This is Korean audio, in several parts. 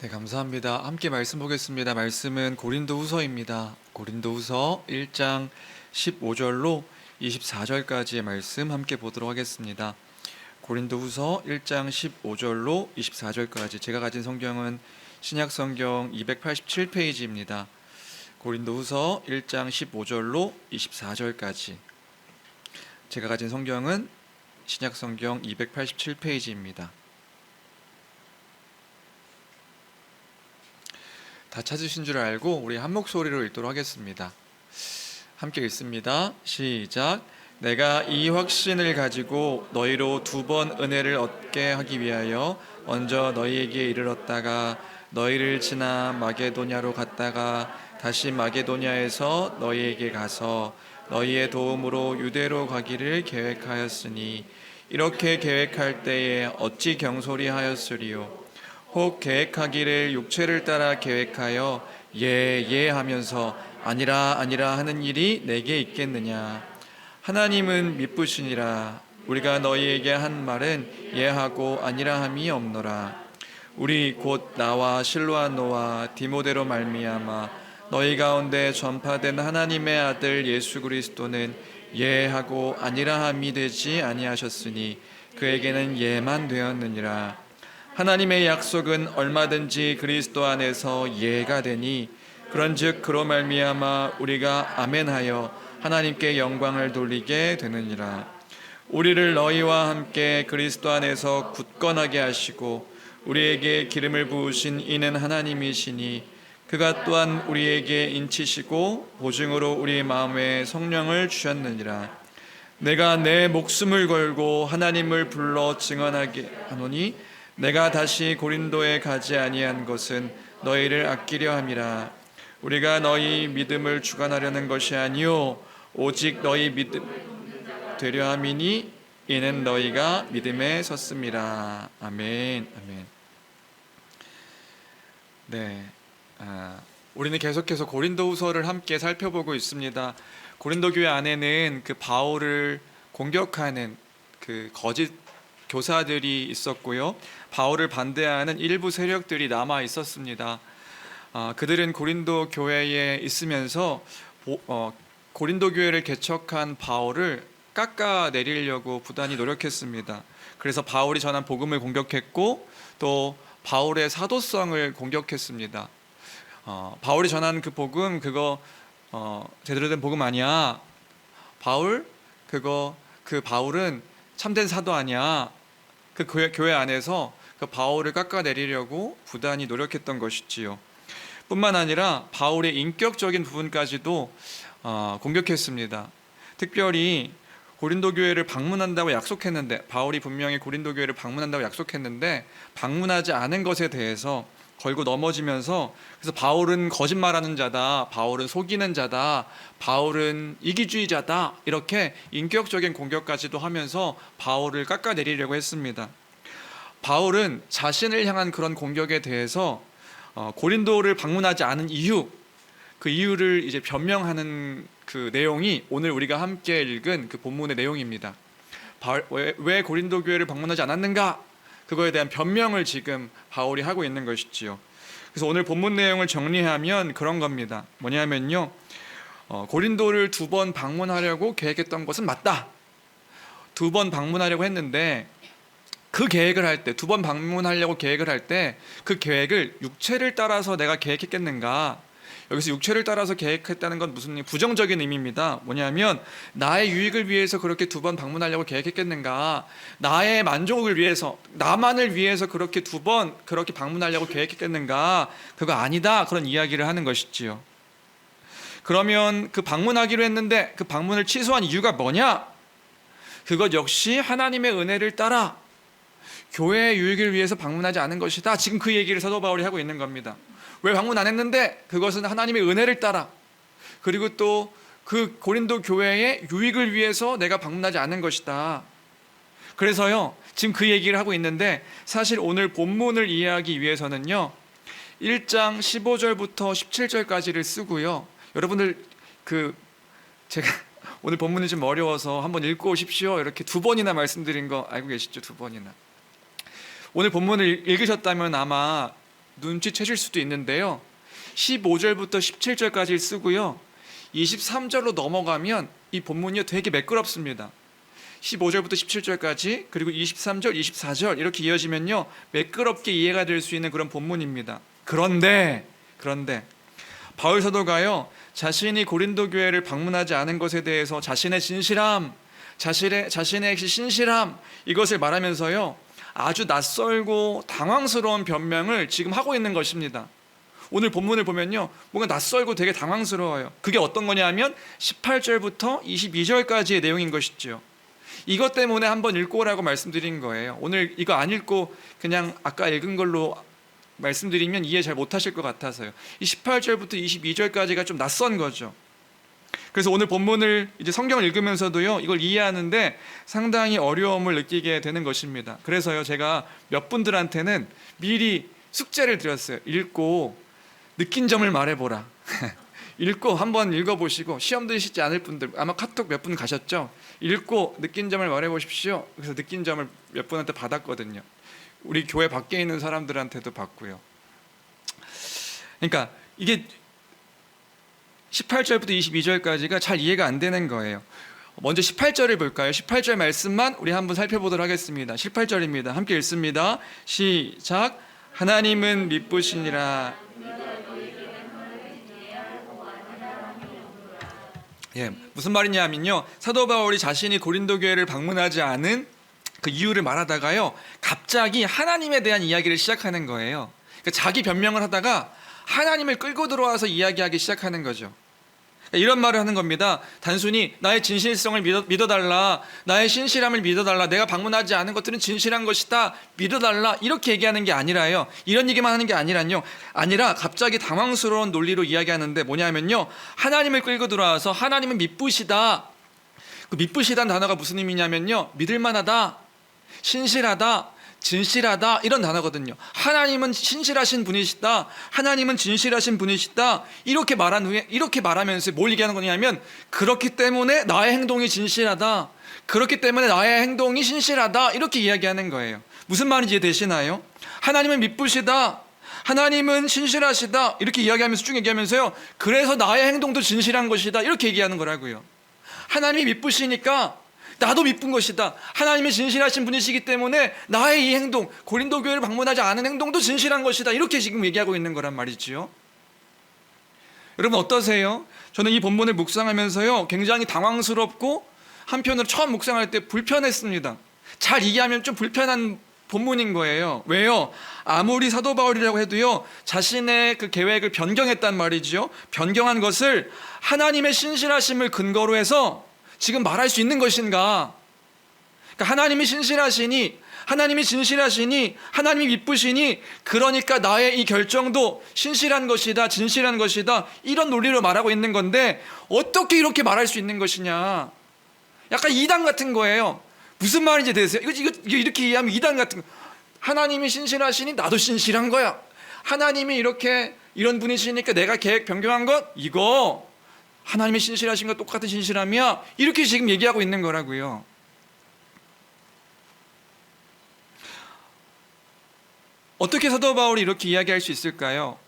네, 감사합니다. 함께 말씀 보겠습니다. 말씀은 고린도후서입니다. 고린도후서 1장 15절로 24절까지의 말씀 함께 보도록 하겠습니다. 고린도후서 1장 15절로 24절까지 제가 가진 성경은 신약성경 287페이지입니다. 고린도후서 1장 15절로 24절까지 제가 가진 성경은 신약성경 287페이지입니다. 다 찾으신 줄 알고 우리 한 목소리로 읽도록 하겠습니다. 함께 읽습니다. 시작. 내가 이 확신을 가지고 너희로 2번 은혜를 얻게 하기 위하여 먼저 너희에게 이르렀다가 너희를 지나 마게도냐로 갔다가 다시 마게도냐에서 너희에게 가서 너희의 도움으로 유대로 가기를 계획하였으니 이렇게 계획할 때에 어찌 경솔히 하였으리요. 혹 계획하기를 육체를 따라 계획하여 예 하면서 아니라 하는 일이 내게 있겠느냐. 하나님은 미쁘시니라. 우리가 너희에게 한 말은 예하고 아니라 함이 없노라. 우리 곧 나와 실로아노와 디모데로 말미암아 너희 가운데 전파된 하나님의 아들 예수 그리스도는 예하고 아니라 함이 되지 아니하셨으니 그에게는 예만 되었느니라. 하나님의 약속은 얼마든지 그리스도 안에서 예가 되니 그런즉 그로 말미암아 우리가 아멘하여 하나님께 영광을 돌리게 되느니라. 우리를 너희와 함께 그리스도 안에서 굳건하게 하시고 우리에게 기름을 부으신 이는 하나님이시니 그가 또한 우리에게 인치시고 보증으로 우리 마음에 성령을 주셨느니라. 내가 내 목숨을 걸고 하나님을 불러 증언하게 하노니 내가 다시 고린도에 가지 아니한 것은 너희를 아끼려 함이라. 우리가 너희 믿음을 주관하려는 것이 아니요 오직 너희 믿음 되려 함이니 이는 너희가 믿음에 섰음이라. 아멘. 아멘. 네, 우리는 계속해서 고린도후서를 함께 살펴보고 있습니다. 고린도 교회 안에는 그 바울을 공격하는 그 거짓 교사들이 있었고요. 바울을 반대하는 일부 세력들이 남아 있었습니다. 그들은 고린도 교회에 있으면서 고린도 교회를 개척한 바울을 깎아내리려고 부단히 노력했습니다. 그래서 바울이 전한 복음을 공격했고 또 바울의 사도성을 공격했습니다. 바울이 전한 그 복음 그거 제대로 된 복음 아니야. 그 바울은 참된 사도 아니야. 그 교회 안에서 그 바울을 깎아내리려고 부단히 노력했던 것이지요. 뿐만 아니라 바울의 인격적인 부분까지도 공격했습니다. 특별히 고린도 교회를 방문한다고 약속했는데 바울이 분명히 고린도 교회를 방문한다고 약속했는데 방문하지 않은 것에 대해서 걸고 넘어지면서 그래서 바울은 거짓말하는 자다, 바울은 속이는 자다, 바울은 이기주의자다 이렇게 인격적인 공격까지도 하면서 바울을 깎아내리려고 했습니다. 바울은 자신을 향한 그런 공격에 대해서 고린도를 방문하지 않은 이유, 그 이유를 이제 변명하는 그 내용이 오늘 우리가 함께 읽은 그 본문의 내용입니다. 왜 고린도 교회를 방문하지 않았는가? 그거에 대한 변명을 지금 바울이 하고 있는 것이지요. 그래서 오늘 본문 내용을 정리하면 그런 겁니다. 뭐냐면요, 고린도를 2번 방문하려고 계획했던 것은 맞다. 2번 방문하려고 했는데 그 계획을 할 때, 2번 방문하려고 계획을 할 때 그 계획을 육체를 따라서 내가 계획했겠는가? 여기서 육체를 따라서 계획했다는 건 무슨 부정적인 의미입니다. 뭐냐면 나의 유익을 위해서 그렇게 2번 방문하려고 계획했겠는가? 나의 만족을 위해서, 나만을 위해서 그렇게 2번 그렇게 방문하려고 계획했겠는가? 그거 아니다. 그런 이야기를 하는 것이지요. 그러면 그 방문하기로 했는데 그 방문을 취소한 이유가 뭐냐? 그것 역시 하나님의 은혜를 따라 교회의 유익을 위해서 방문하지 않은 것이다. 지금 그 얘기를 사도 바울이 하고 있는 겁니다. 왜 방문 안 했는데? 그것은 하나님의 은혜를 따라 그리고 또 그 고린도 교회의 유익을 위해서 내가 방문하지 않은 것이다. 그래서요 지금 그 얘기를 하고 있는데 사실 오늘 본문을 이해하기 위해서는요 1장 15절부터 17절까지를 쓰고요. 여러분들 제가 오늘 본문이 좀 어려워서 한번 읽고 오십시오 이렇게 2번이나 말씀드린 거 알고 계시죠? 2번이나. 오늘 본문을 읽으셨다면 아마 눈치채실 수도 있는데요. 15절부터 17절까지 쓰고요. 23절로 넘어가면 이 본문이 되게 매끄럽습니다. 15절부터 17절까지 그리고 23절, 24절 이렇게 이어지면요. 매끄럽게 이해가 될 수 있는 그런 본문입니다. 그런데 바울 사도가요. 자신이 고린도 교회를 방문하지 않은 것에 대해서 자신의 진실함, 자신의 신실함 이것을 말하면서요. 아주 낯설고 당황스러운 변명을 지금 하고 있는 것입니다. 오늘 본문을 보면요. 뭔가 낯설고 되게 당황스러워요. 그게 어떤 거냐면 18절부터 22절까지의 내용인 것이죠. 이것 때문에 한번 읽고 오라고 말씀드린 거예요. 오늘 이거 안 읽고 그냥 아까 읽은 걸로 말씀드리면 이해 잘 못하실 것 같아서요. 이 18절부터 22절까지가 좀 낯선 거죠. 그래서 오늘 본문을 이제 성경을 읽으면서도요, 이걸 이해하는데 상당히 어려움을 느끼게 되는 것입니다. 그래서요, 제가 몇 분들한테는 미리 숙제를 드렸어요. 읽고 느낀 점을 말해보라. 읽고 한번 읽어보시고 시험 드시지 않을 분들 아마 카톡 몇 분 가셨죠? 읽고 느낀 점을 말해보십시오. 그래서 느낀 점을 몇 분한테 받았거든요. 우리 교회 밖에 있는 사람들한테도 받고요. 그러니까 이게 18절부터 22절까지가 잘 이해가 안 되는 거예요. 먼저 18절을 볼까요? 18절 말씀만 우리 한번 살펴보도록 하겠습니다. 18절입니다. 함께 읽습니다. 시작. 하나님은 미쁘시니라. 예, 무슨 말이냐면요. 사도 바울이 자신이 고린도 교회를 방문하지 않은 그 이유를 말하다가요. 갑자기 하나님에 대한 이야기를 시작하는 거예요. 그러니까 자기 변명을 하다가 하나님을 끌고 들어와서 이야기하기 시작하는 거죠. 이런 말을 하는 겁니다. 단순히 나의 진실성을 믿어달라, 나의 신실함을 믿어달라, 내가 방문하지 않은 것들은 진실한 것이다, 믿어달라 이렇게 얘기하는 게 아니라요. 이런 얘기만 하는 게 아니라 갑자기 당황스러운 논리로 이야기하는데 뭐냐면요. 하나님을 끌고 들어와서 하나님은 미쁘시다. 그 미쁘시다는 단어가 무슨 의미냐면요. 믿을만하다, 신실하다, 진실하다 이런 단어거든요. 하나님은 신실하신 분이시다, 하나님은 진실하신 분이시다 이렇게 말한 후에 이렇게 말하면서 뭘 얘기하는 거냐면 그렇기 때문에 나의 행동이 진실하다, 그렇기 때문에 나의 행동이 신실하다 이렇게 이야기하는 거예요. 무슨 말인지 이해되시나요? 하나님은 미쁘시다, 하나님은 신실하시다 이렇게 이야기하면서 쭉 얘기하면서요. 그래서 나의 행동도 진실한 것이다 이렇게 얘기하는 거라고요. 하나님이 미쁘시니까 나도 미쁜 것이다. 하나님이 진실하신 분이시기 때문에 나의 이 행동, 고린도 교회를 방문하지 않은 행동도 진실한 것이다. 이렇게 지금 얘기하고 있는 거란 말이지요. 여러분 어떠세요? 저는 이 본문을 묵상하면서요 굉장히 당황스럽고 한편으로 처음 묵상할 때 불편했습니다. 잘 이해하면 좀 불편한 본문인 거예요. 왜요? 아무리 사도 바울이라고 해도요 자신의 그 계획을 변경했단 말이지요. 변경한 것을 하나님의 신실하심을 근거로 해서 지금 말할 수 있는 것인가? 그러니까 하나님이 신실하시니, 하나님이 진실하시니, 하나님이 미쁘시니, 그러니까 나의 이 결정도 신실한 것이다, 진실한 것이다 이런 논리로 말하고 있는 건데 어떻게 이렇게 말할 수 있는 것이냐? 약간 이단 같은 거예요. 무슨 말인지 되세요? 이거 이렇게 이해하면 이단 같은 거. 하나님이 신실하시니 나도 신실한 거야. 하나님이 이런 분이시니까 내가 계획 변경한 것 이거 하나님이 신실하신 것 똑같은 신실함이야 이렇게 지금 얘기하고 있는 거라고요. 어떻게 사도 바울이 이렇게 이야기할 수 있을까요?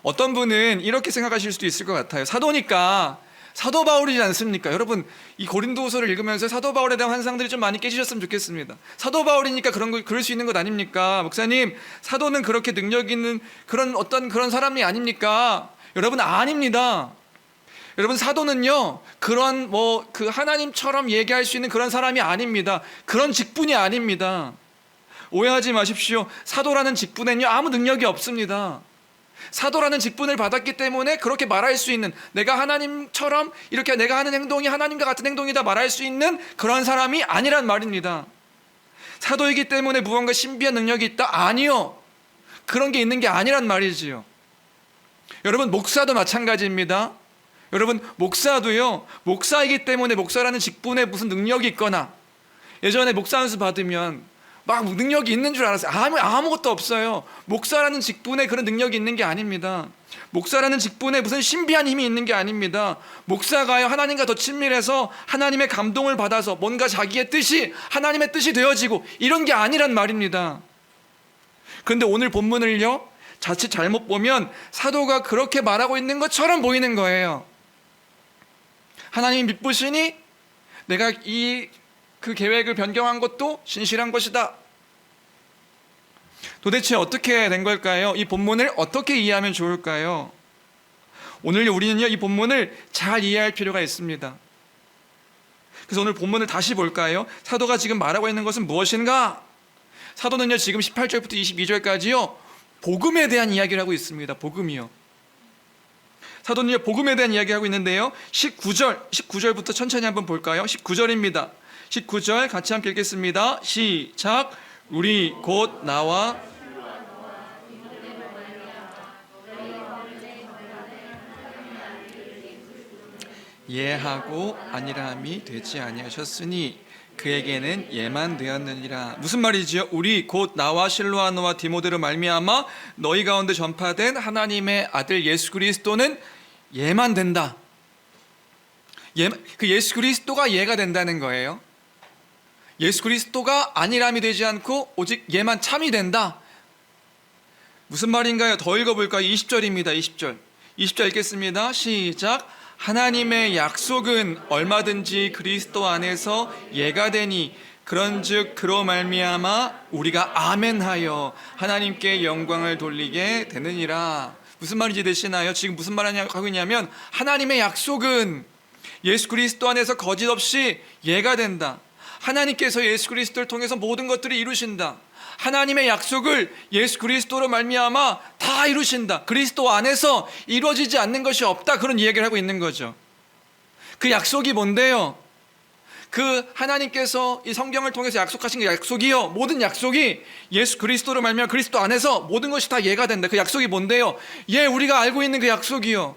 어떤 분은 이렇게 생각하실 수도 있을 것 같아요. 사도니까 사도 바울이지 않습니까? 여러분 이 고린도후서를 읽으면서 사도 바울에 대한 환상들이 좀 많이 깨지셨으면 좋겠습니다. 사도 바울이니까 그럴 수 있는 것 아닙니까? 목사님 사도는 그렇게 능력 있는 그런 사람이 아닙니까? 여러분 아닙니다. 여러분 사도는요 그런 그 하나님처럼 얘기할 수 있는 그런 사람이 아닙니다. 그런 직분이 아닙니다. 오해하지 마십시오. 사도라는 직분에는요 아무 능력이 없습니다. 사도라는 직분을 받았기 때문에 그렇게 말할 수 있는, 내가 하나님처럼 이렇게 내가 하는 행동이 하나님과 같은 행동이다 말할 수 있는 그런 사람이 아니란 말입니다. 사도이기 때문에 무언가 신비한 능력이 있다? 아니요. 그런 게 있는 게 아니란 말이지요. 여러분 목사도 마찬가지입니다. 여러분 목사도요 목사이기 때문에 목사라는 직분에 무슨 능력이 있거나, 예전에 목사 연수 받으면 막 능력이 있는 줄 알았어요. 아무것도 없어요. 목사라는 직분에 그런 능력이 있는 게 아닙니다. 목사라는 직분에 무슨 신비한 힘이 있는 게 아닙니다. 목사가요 하나님과 더 친밀해서 하나님의 감동을 받아서 뭔가 자기의 뜻이 하나님의 뜻이 되어지고 이런 게 아니란 말입니다. 그런데 오늘 본문을요 자칫 잘못 보면 사도가 그렇게 말하고 있는 것처럼 보이는 거예요. 하나님이 미쁘시니 내가 그 계획을 변경한 것도 신실한 것이다. 도대체 어떻게 된 걸까요? 이 본문을 어떻게 이해하면 좋을까요? 오늘 우리는요, 이 본문을 잘 이해할 필요가 있습니다. 그래서 오늘 본문을 다시 볼까요? 사도가 지금 말하고 있는 것은 무엇인가? 사도는요, 지금 18절부터 22절까지요, 복음에 대한 이야기를 하고 있습니다. 복음이요. 사도는요, 복음에 대한 이야기를 하고 있는데요, 19절부터 천천히 한번 볼까요? 19절입니다. 19절 같이 함께 읽겠습니다. 시작. 우리 곧 나와 예하고 아니라함이 되지 아니하셨으니 그에게는 예만 되었느니라. 무슨 말이지요? 우리 곧 나와 실로아노와 디모데로 말미암아 너희 가운데 전파된 하나님의 아들 예수 그리스도는 예만 된다. 그 예수 그리스도가 예가 된다는 거예요. 예수 그리스도가 아니람이 되지 않고 오직 예만 참이 된다. 무슨 말인가요? 더 읽어볼까요? 20절입니다. 20절 읽겠습니다. 시작. 하나님의 약속은 얼마든지 그리스도 안에서 예가 되니 그런즉 그로 말미암아 우리가 아멘하여 하나님께 영광을 돌리게 되느니라. 무슨 말인지 되시나요? 지금 무슨 말 하고 있냐면 하나님의 약속은 예수 그리스도 안에서 거짓없이 예가 된다. 하나님께서 예수 그리스도를 통해서 모든 것들을 이루신다. 하나님의 약속을 예수 그리스도로 말미암아 다 이루신다. 그리스도 안에서 이루어지지 않는 것이 없다. 그런 이야기를 하고 있는 거죠. 그 약속이 뭔데요? 그 하나님께서 이 성경을 통해서 약속하신 그 약속이요, 모든 약속이 예수 그리스도로 말미암아 그리스도 안에서 모든 것이 다 예가 된다. 그 약속이 뭔데요? 우리가 알고 있는 그 약속이요,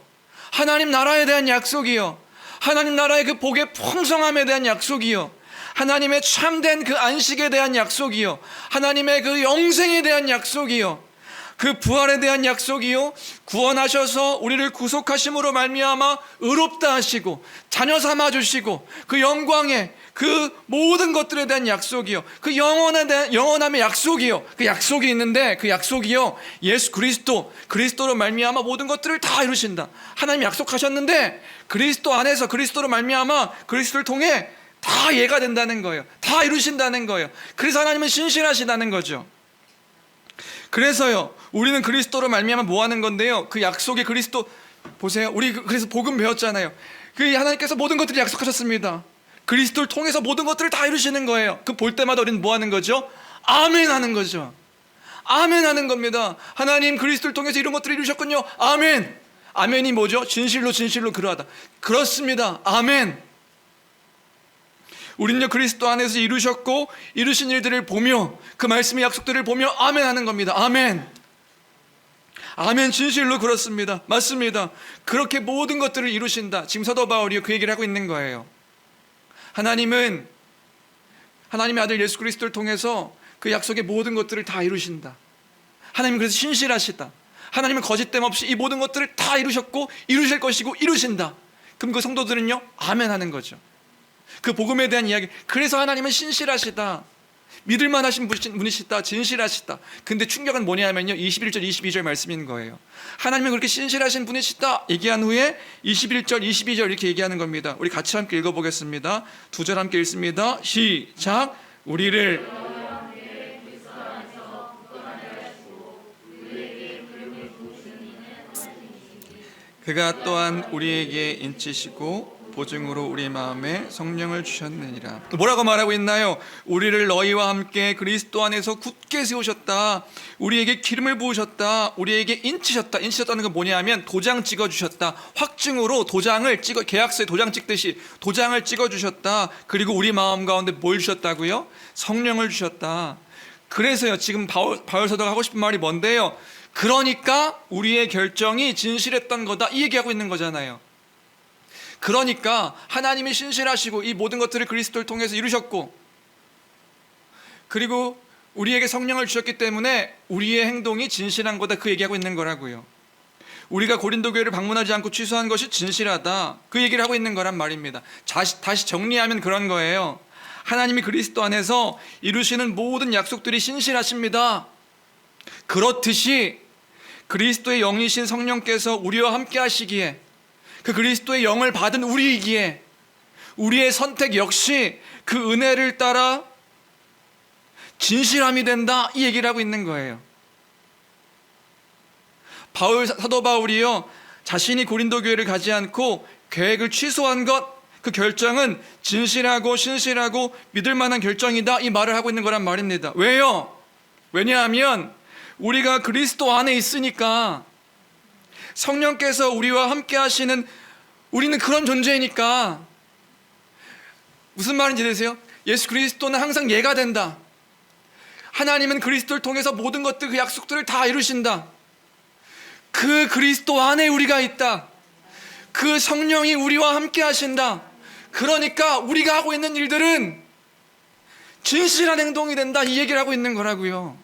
하나님 나라에 대한 약속이요, 하나님 나라의 그 복의 풍성함에 대한 약속이요, 하나님의 참된 그 안식에 대한 약속이요, 하나님의 그 영생에 대한 약속이요, 그 부활에 대한 약속이요, 구원하셔서 우리를 구속하심으로 말미암아 의롭다 하시고 자녀 삼아 주시고 그 영광의 그 모든 것들에 대한 약속이요, 그 영원함의 약속이요, 그 약속이 있는데 그 약속이요, 예수 그리스도로 말미암아 모든 것들을 다 이루신다. 하나님이 약속하셨는데 그리스도 안에서 그리스도로 말미암아 그리스도를 통해 다 예가 된다는 거예요. 다 이루신다는 거예요. 그래서 하나님은 신실하시다는 거죠. 그래서요, 우리는 그리스도로 말미암아 뭐 하는 건데요, 그 약속의 그리스도 보세요. 우리 그래서 복음 배웠잖아요. 그 하나님께서 모든 것들을 약속하셨습니다. 그리스도를 통해서 모든 것들을 다 이루시는 거예요. 그 볼 때마다 우리는 뭐 하는 거죠? 아멘 하는 거죠. 아멘 하는 겁니다. 하나님 그리스도를 통해서 이런 것들을 이루셨군요. 아멘. 아멘이 뭐죠? 진실로 그러하다. 그렇습니다. 아멘. 우리는요, 그리스도 안에서 이루셨고 이루신 일들을 보며 그 말씀의 약속들을 보며 아멘 하는 겁니다. 아멘. 아멘. 진실로 그렇습니다. 맞습니다. 그렇게 모든 것들을 이루신다. 지금 사도 바울이 그 얘기를 하고 있는 거예요. 하나님은 하나님의 아들 예수 그리스도를 통해서 그 약속의 모든 것들을 다 이루신다. 하나님은 그래서 신실하시다. 하나님은 거짓됨 없이 이 모든 것들을 다 이루셨고 이루실 것이고 이루신다. 그럼 그 성도들은요, 아멘 하는 거죠. 그 복음에 대한 이야기. 그래서 하나님은 신실하시다, 믿을만 하신 분이시다, 진실하시다. 근데 충격은 뭐냐면요, 21절 22절 말씀인 거예요. 하나님은 그렇게 신실하신 분이시다 얘기한 후에 21절 22절 이렇게 얘기하는 겁니다. 우리 같이 함께 읽어보겠습니다. 두 절 함께 읽습니다. 시작. 우리를 그가 또한 우리에게 인치시고 보증으로 우리 마음에 성령을 주셨느니라. 또 뭐라고 말하고 있나요? 우리를 너희와 함께 그리스도 안에서 굳게 세우셨다. 우리에게 기름을 부으셨다. 우리에게 인치셨다. 인치셨다는 건 뭐냐면 도장 찍어주셨다. 확증으로 도장을 찍어, 계약서에 도장 찍듯이 도장을 찍어주셨다. 그리고 우리 마음 가운데 뭘 주셨다고요? 성령을 주셨다. 그래서요, 지금 바울 사도가 하고 싶은 말이 뭔데요? 그러니까 우리의 결정이 진실했던 거다, 이 얘기하고 있는 거잖아요. 그러니까 하나님이 신실하시고 이 모든 것들을 그리스도를 통해서 이루셨고, 그리고 우리에게 성령을 주셨기 때문에 우리의 행동이 진실한 거다, 그 얘기하고 있는 거라고요. 우리가 고린도 교회를 방문하지 않고 취소한 것이 진실하다, 그 얘기를 하고 있는 거란 말입니다. 다시 정리하면 그런 거예요. 하나님이 그리스도 안에서 이루시는 모든 약속들이 신실하십니다. 그렇듯이 그리스도의 영이신 성령께서 우리와 함께 하시기에, 그 그리스도의 영을 받은 우리이기에 우리의 선택 역시 그 은혜를 따라 진실함이 된다, 이 얘기를 하고 있는 거예요. 사도 바울이요, 자신이 고린도 교회를 가지 않고 계획을 취소한 것, 그 결정은 진실하고 신실하고 믿을 만한 결정이다, 이 말을 하고 있는 거란 말입니다. 왜요? 왜냐하면 우리가 그리스도 안에 있으니까, 성령께서 우리와 함께 하시는, 우리는 그런 존재이니까. 무슨 말인지 아세요? 예수 그리스도는 항상 예가 된다. 하나님은 그리스도를 통해서 모든 것들, 그 약속들을 다 이루신다. 그 그리스도 안에 우리가 있다. 그 성령이 우리와 함께 하신다. 그러니까 우리가 하고 있는 일들은 진실한 행동이 된다, 이 얘기를 하고 있는 거라고요.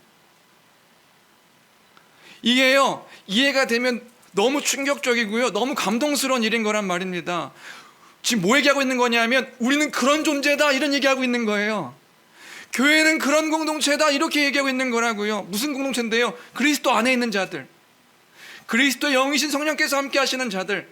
이게요, 이해가 되면 너무 충격적이고요, 너무 감동스러운 일인 거란 말입니다. 지금 뭐 얘기하고 있는 거냐면, 우리는 그런 존재다, 이런 얘기하고 있는 거예요. 교회는 그런 공동체다, 이렇게 얘기하고 있는 거라고요. 무슨 공동체인데요? 그리스도 안에 있는 자들, 그리스도의 영이신 성령께서 함께 하시는 자들.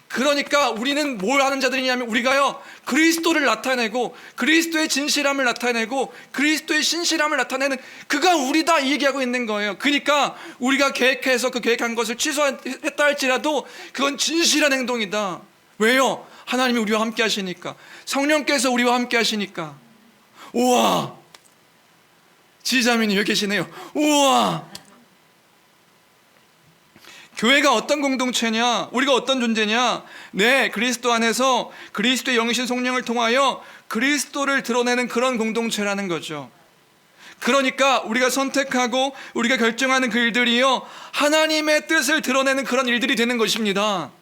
그러니까 우리는 뭘 하는 자들이냐면, 우리가요, 그리스도를 나타내고 그리스도의 진실함을 나타내고 그리스도의 신실함을 나타내는 그가 우리다, 이 얘기하고 있는 거예요. 그러니까 우리가 계획해서 그 계획한 것을 취소했다 할지라도 그건 진실한 행동이다. 왜요? 하나님이 우리와 함께 하시니까, 성령께서 우리와 함께 하시니까. 우와, 지자매님 여기 계시네요. 우와, 교회가 어떤 공동체냐, 우리가 어떤 존재냐? 네, 그리스도 안에서 그리스도의 영이신 성령을 통하여 그리스도를 드러내는 그런 공동체라는 거죠. 그러니까 우리가 선택하고 우리가 결정하는 그 일들이요, 하나님의 뜻을 드러내는 그런 일들이 되는 것입니다.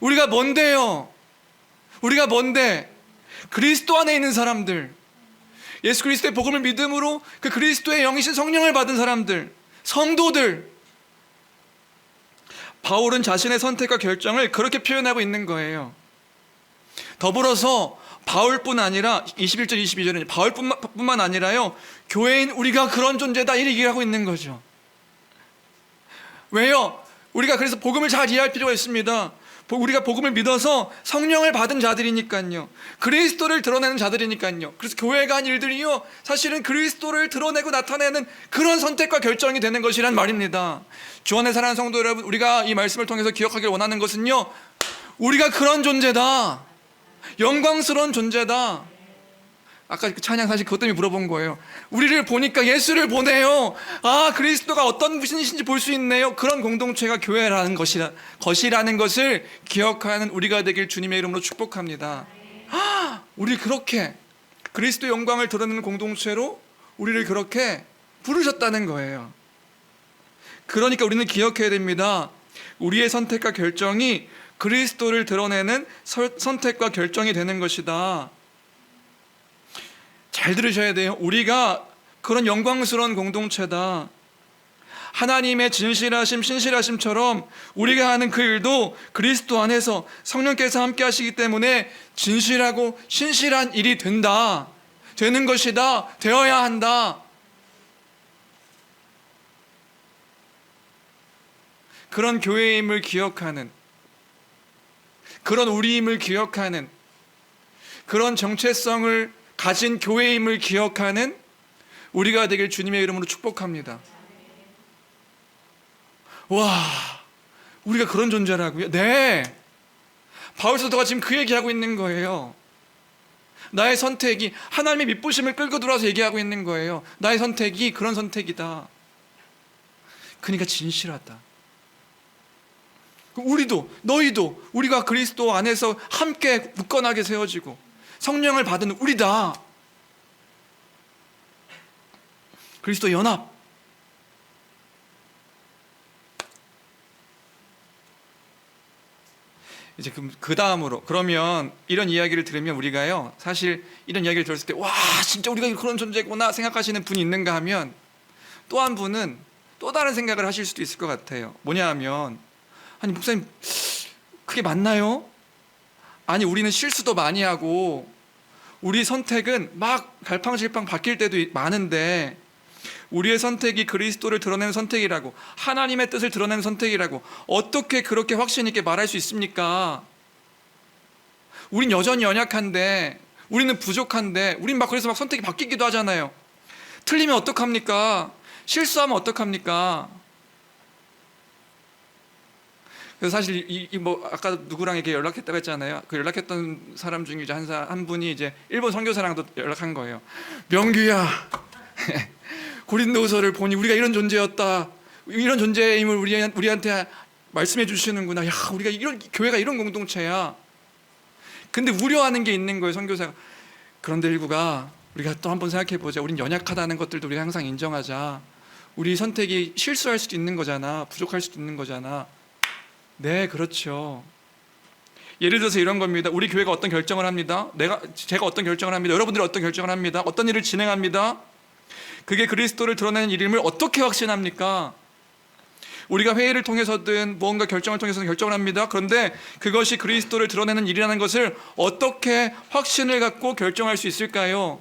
우리가 뭔데요? 우리가 뭔데? 그리스도 안에 있는 사람들, 예수 그리스도의 복음을 믿음으로 그 그리스도의 영이신 성령을 받은 사람들, 성도들. 바울은 자신의 선택과 결정을 그렇게 표현하고 있는 거예요. 더불어서 바울뿐 아니라 21절 22절에 바울뿐만 아니라요, 교회인 우리가 그런 존재다, 이렇게 얘기하고 있는 거죠. 왜요? 우리가 그래서 복음을 잘 이해할 필요가 있습니다. 우리가 복음을 믿어서 성령을 받은 자들이니까요, 그리스도를 드러내는 자들이니까요. 그래서 교회가 한 일들이요, 사실은 그리스도를 드러내고 나타내는 그런 선택과 결정이 되는 것이란 말입니다. 주 안에 사랑하는 성도 여러분, 우리가 이 말씀을 통해서 기억하길 원하는 것은요, 우리가 그런 존재다, 영광스러운 존재다. 아까 그 찬양 사실 그것 때문에 물어본 거예요. 우리를 보니까 예수를 보네요. 아, 그리스도가 어떤 분이신지 볼 수 있네요. 그런 공동체가 교회라는 것이라는 것을 기억하는 우리가 되길 주님의 이름으로 축복합니다. 아, 우리 그렇게 그리스도의 영광을 드러내는 공동체로 우리를 그렇게 부르셨다는 거예요. 그러니까 우리는 기억해야 됩니다. 우리의 선택과 결정이 그리스도를 드러내는 선택과 결정이 되는 것이다. 잘 들으셔야 돼요. 우리가 그런 영광스러운 공동체다. 하나님의 진실하심, 신실하심처럼 우리가 하는 그 일도 그리스도 안에서 성령께서 함께 하시기 때문에 진실하고 신실한 일이 된다, 되는 것이다, 되어야 한다. 그런 교회임을 기억하는, 그런 우리임을 기억하는, 그런 정체성을 가진 교회임을 기억하는 우리가 되길 주님의 이름으로 축복합니다. 와, 우리가 그런 존재라고요? 네, 바울 사도가 지금 그 얘기하고 있는 거예요. 나의 선택이, 하나님의 밑부심을 끌고 들어와서 얘기하고 있는 거예요. 나의 선택이 그런 선택이다. 그러니까 진실하다. 우리도, 너희도 우리가 그리스도 안에서 함께 굳건하게 세워지고 성령을 받은 우리다. 그리스도 연합. 이제 그 다음으로, 그러면 이런 이야기를 들으면 우리가요, 사실 이런 이야기를 들었을 때 와, 진짜 우리가 그런 존재구나 생각하시는 분이 있는가 하면, 또 한 분은 또 다른 생각을 하실 수도 있을 것 같아요. 뭐냐 하면, 아니 목사님, 그게 맞나요? 아니 우리는 실수도 많이 하고 우리 선택은 막 갈팡질팡 바뀔 때도 많은데 우리의 선택이 그리스도를 드러내는 선택이라고, 하나님의 뜻을 드러내는 선택이라고 어떻게 그렇게 확신 있게 말할 수 있습니까? 우린 여전히 연약한데, 우리는 부족한데, 우린 막 그래서 막 선택이 바뀌기도 하잖아요. 틀리면 어떡합니까? 실수하면 어떡합니까? 그래서 사실 뭐 아까 누구랑 이렇게 연락했다고 했잖아요. 그 연락했던 사람 중에 이제 한 분이 이제 일본 선교사랑도 연락한 거예요. 명규야, 고린도후서를 보니 우리가 이런 존재였다, 이런 존재임을 우리한테 말씀해 주시는구나. 야, 우리가 이런 교회가 이런 공동체야. 근데 우려하는 게 있는 거예요, 선교사가. 그런데 일구가 우리가 또 한번 생각해 보자. 우린 연약하다는 것들도 우리가 항상 인정하자. 우리 선택이 실수할 수도 있는 거잖아. 부족할 수도 있는 거잖아. 네, 그렇죠. 예를 들어서 이런 겁니다. 우리 교회가 어떤 결정을 합니다. 제가 어떤 결정을 합니다. 여러분들이 어떤 결정을 합니다. 어떤 일을 진행합니다. 그게 그리스도를 드러내는 일임을 어떻게 확신합니까? 우리가 회의를 통해서든 무언가 결정을 통해서든 결정을 합니다. 그런데 그것이 그리스도를 드러내는 일이라는 것을 어떻게 확신을 갖고 결정할 수 있을까요?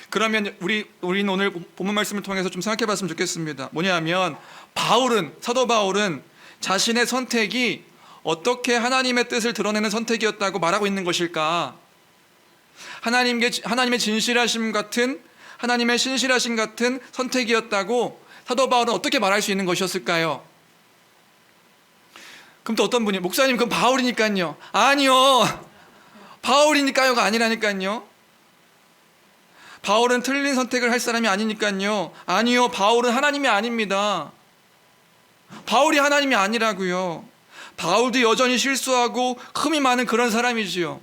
그러면 우리는 오늘 본문 말씀을 통해서 좀 생각해 봤으면 좋겠습니다. 뭐냐면 사도 바울은 자신의 선택이 어떻게 하나님의 뜻을 드러내는 선택이었다고 말하고 있는 것일까? 하나님의 진실하심 같은, 하나님의 신실하심 같은 선택이었다고 사도 바울은 어떻게 말할 수 있는 것이었을까요? 그럼 또 어떤 분이, 목사님 그건 바울이니까요. 아니요, 바울이니까요가 아니라니까요. 바울은 틀린 선택을 할 사람이 아니니까요. 아니요, 바울은 하나님이 아닙니다. 바울이 하나님이 아니라고요. 바울도 여전히 실수하고 흠이 많은 그런 사람이지요.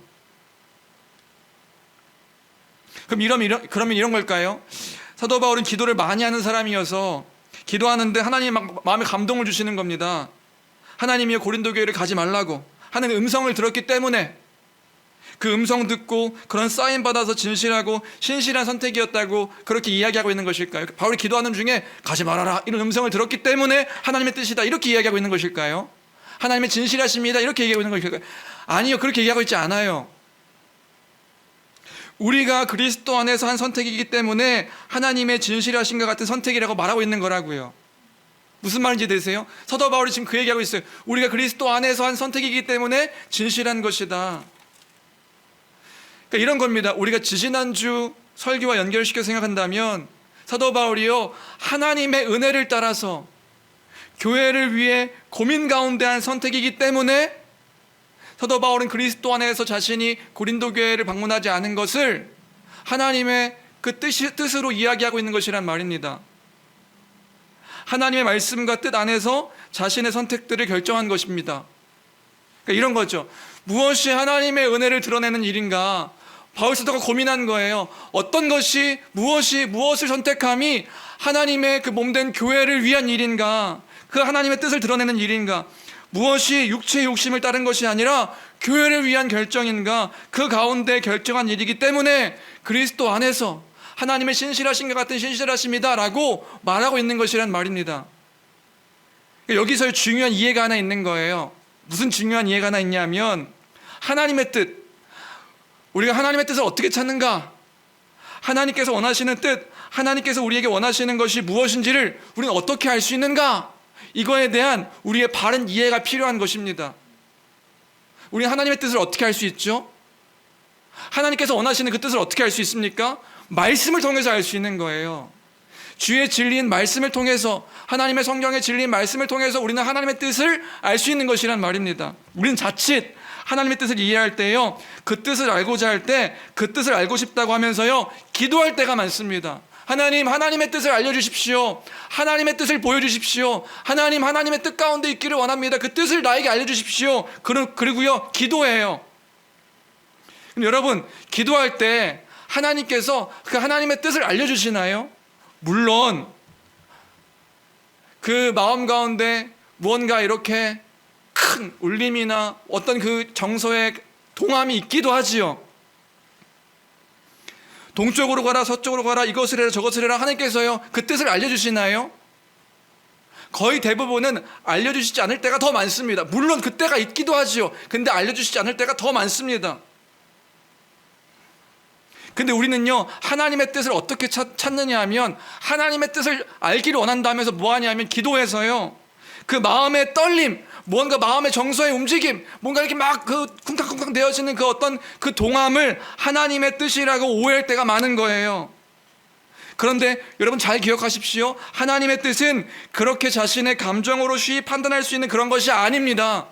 그러면 이런 걸까요? 사도 바울은 기도를 많이 하는 사람이어서 기도하는데 하나님이 막 마음에 감동을 주시는 겁니다. 하나님이 고린도 교회를 가지 말라고 하는 음성을 들었기 때문에, 그 음성 듣고 그런 사인 받아서 진실하고 신실한 선택이었다고 그렇게 이야기하고 있는 것일까요? 바울이 기도하는 중에 가지 말아라 이런 음성을 들었기 때문에 하나님의 뜻이다 이렇게 이야기하고 있는 것일까요? 하나님의 진실하십니다 이렇게 얘기하고 있는 것일까요? 아니요, 그렇게 얘기하고 있지 않아요. 우리가 그리스도 안에서 한 선택이기 때문에 하나님의 진실하신과 같은 선택이라고 말하고 있는 거라고요. 무슨 말인지 되세요? 사도 바울이 지금 그 얘기하고 있어요. 우리가 그리스도 안에서 한 선택이기 때문에 진실한 것이다. 그러니까 이런 겁니다. 우리가 지지난주 설교와 연결시켜 생각한다면 사도 바울이요, 하나님의 은혜를 따라서 교회를 위해 고민 가운데 한 선택이기 때문에 사도 바울은 그리스도 안에서 자신이 고린도 교회를 방문하지 않은 것을 하나님의 그 뜻으로 이야기하고 있는 것이란 말입니다. 하나님의 말씀과 뜻 안에서 자신의 선택들을 결정한 것입니다. 그러니까 이런 거죠. 무엇이 하나님의 은혜를 드러내는 일인가? 바울 사도가 고민한 거예요. 어떤 것이 무엇을 선택함이 하나님의 그 몸된 교회를 위한 일인가? 그 하나님의 뜻을 드러내는 일인가? 무엇이 육체의 욕심을 따른 것이 아니라 교회를 위한 결정인가? 그 가운데 결정한 일이기 때문에 그리스도 안에서 하나님의 신실하신과 같은 신실하십니다라고 말하고 있는 것이란 말입니다. 여기서 중요한 이해가 하나 있는 거예요. 무슨 중요한 이해가 하나 있냐면, 하나님의 뜻, 우리가 하나님의 뜻을 어떻게 찾는가? 하나님께서 원하시는 뜻, 하나님께서 우리에게 원하시는 것이 무엇인지를 우리는 어떻게 알 수 있는가? 이거에 대한 우리의 바른 이해가 필요한 것입니다. 우리는 하나님의 뜻을 어떻게 알 수 있죠? 하나님께서 원하시는 그 뜻을 어떻게 알 수 있습니까? 말씀을 통해서 알 수 있는 거예요. 주의 진리인 말씀을 통해서, 하나님의 성경의 진리인 말씀을 통해서 우리는 하나님의 뜻을 알 수 있는 것이란 말입니다. 우리는 자칫 하나님의 뜻을 이해할 때요, 그 뜻을 알고자 할 때 그 뜻을 알고 싶다고 하면서요, 기도할 때가 많습니다. 하나님의 뜻을 알려주십시오. 하나님의 뜻을 보여주십시오. 하나님의 뜻 가운데 있기를 원합니다. 그 뜻을 나에게 알려주십시오. 그리고요, 기도해요. 그럼 여러분, 기도할 때 하나님께서 그 하나님의 뜻을 알려주시나요? 물론 그 마음 가운데 무언가 이렇게 큰 울림이나 어떤 그 정서의 동함이 있기도 하지요. 동쪽으로 가라, 서쪽으로 가라, 이것을 해라, 저것을 해라, 하나님께서요 그 뜻을 알려주시나요? 거의 대부분은 알려주시지 않을 때가 더 많습니다. 물론 그때가 있기도 하지요. 근데 알려주시지 않을 때가 더 많습니다. 근데 우리는요, 하나님의 뜻을 어떻게 찾느냐 하면, 하나님의 뜻을 알기를 원한다면서 뭐 하냐면, 기도해서요, 그 마음의 떨림, 뭔가 마음의 정서의 움직임, 뭔가 이렇게 막 그 쿵쾅쿵쾅 되어지는 그 어떤 그 동함을 하나님의 뜻이라고 오해할 때가 많은 거예요. 그런데 여러분 잘 기억하십시오. 하나님의 뜻은 그렇게 자신의 감정으로 쉬이 판단할 수 있는 그런 것이 아닙니다.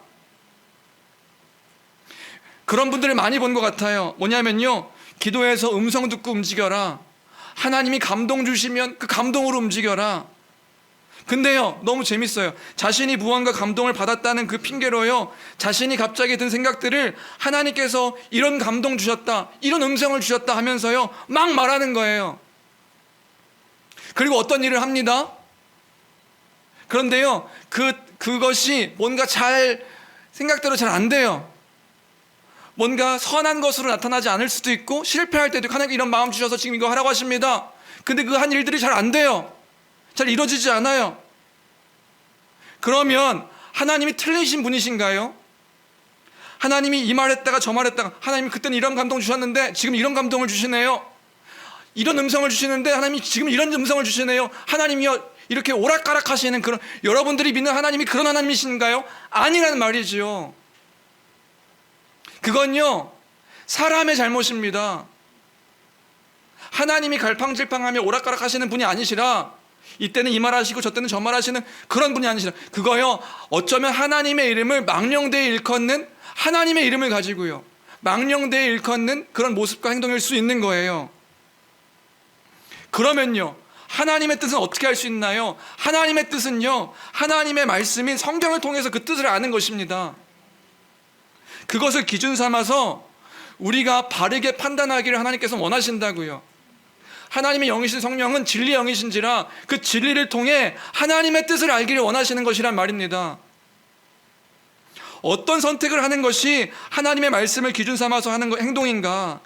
그런 분들을 많이 본 것 같아요. 뭐냐면요, 기도해서 음성 듣고 움직여라. 하나님이 감동 주시면 그 감동으로 움직여라. 근데요, 너무 재밌어요. 자신이 무언가 감동을 받았다는 그 핑계로요, 자신이 갑자기 든 생각들을 하나님께서 이런 감동 주셨다, 이런 음성을 주셨다 하면서요, 막 말하는 거예요. 그리고 어떤 일을 합니다. 그런데요, 그것이 뭔가 생각대로 잘 안 돼요. 뭔가 선한 것으로 나타나지 않을 수도 있고, 실패할 때도 하나님 이런 마음 주셔서 지금 이거 하라고 하십니다. 근데 그 한 일들이 잘 안 돼요. 잘 이루어지지 않아요. 그러면 하나님이 틀리신 분이신가요? 하나님이 이 말했다가 저 말했다가, 하나님이 그때는 이런 감동 주셨는데 지금 이런 감동을 주시네요. 이런 음성을 주시는데 하나님이 지금 이런 음성을 주시네요. 하나님이요, 이렇게 오락가락 하시는 그런, 여러분들이 믿는 하나님이 그런 하나님이신가요? 아니라는 말이지요. 그건요, 사람의 잘못입니다. 하나님이 갈팡질팡하며 오락가락 하시는 분이 아니시라, 이때는 이 말 하시고 저 때는 저 말 하시는 그런 분이 아니시라, 그거요, 어쩌면 하나님의 이름을 망령되이 일컫는, 하나님의 이름을 가지고요 망령되이 일컫는 그런 모습과 행동일 수 있는 거예요. 그러면요, 하나님의 뜻은 어떻게 할 수 있나요? 하나님의 뜻은요, 하나님의 말씀인 성경을 통해서 그 뜻을 아는 것입니다. 그것을 기준 삼아서 우리가 바르게 판단하기를 하나님께서 원하신다고요. 하나님의 영이신 성령은 진리의 영이신지라 그 진리를 통해 하나님의 뜻을 알기를 원하시는 것이란 말입니다. 어떤 선택을 하는 것이 하나님의 말씀을 기준 삼아서 하는 행동인가?